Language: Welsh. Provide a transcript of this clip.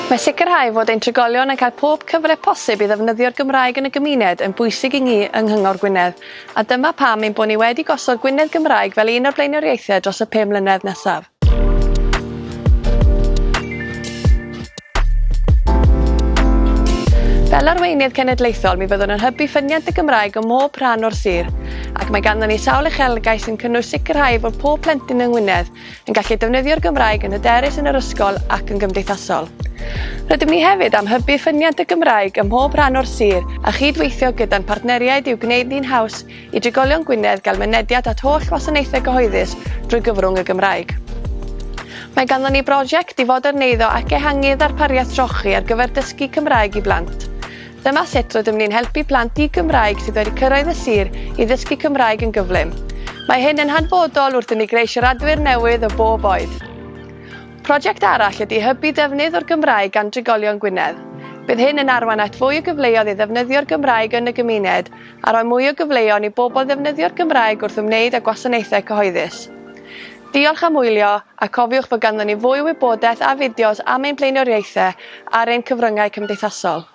Mae sicrhau fod ein trigolion yn cael pob cyfle posib i ddefnyddio'r Gymraeg yn y gymuned yn bwysig i ni yng Nghyngor Gwynedd, a dyma pam ein bod ni wedi gosod Gwynedd Gymraeg fel un o'r blaenoriaethau dros y 5 mlynedd nesaf. Fel arweinydd cenedlaethol, mi fyddwn yn hybu ffyniant y Gymraeg ym mhob rhan o'r sir, ac mae ganddon ni sawl uchelgais sy'n cynnwys sicrhau fod pob plentyn yng Ngwynedd yn gallu defnyddio'r Gymraeg yn hyderus yn yr ysgol ac yn gymdeithasol. Rydym ni hefyd am hybu ffyniant y Gymraeg ym mhob rhan o'r sir a chydweithio gyda'n partneriaid i'w gwneud ni'n haws i drigolion Gwynedd gael mynediad at holl wasanaethau cyhoeddus drwy gyfrwng y Gymraeg. Mae ganddon ni brosiect i foderneiddio ac ehangu ddarpariaeth trochi ar gyfer dysgu Cymraeg i blant. Dyma sut rydym ni'n helpu plant di-Gymraeg sydd wedi cyrraedd y sir i ddysgu Cymraeg yn gyflym. Mae hyn yn hanfodol wrth i ni greu siaradwyr newydd o bob oed. Prosiect arall ydy hybu defnydd o'r Gymraeg gan drigolion Gwynedd. Bydd hyn yn arwain at fwy o gyfleoedd i ddefnyddio'r Gymraeg yn y gymuned a rhoi mwy o gyfleon i bobl ddefnyddio'r Gymraeg wrth ymwneud â gwasanaethau cyhoeddus. Diolch am wylio a cofiwch fod ganddon ni fwy o wybodaeth a fideos am ein blaenoriaethau ar ein cyfryngau cymdeithasol.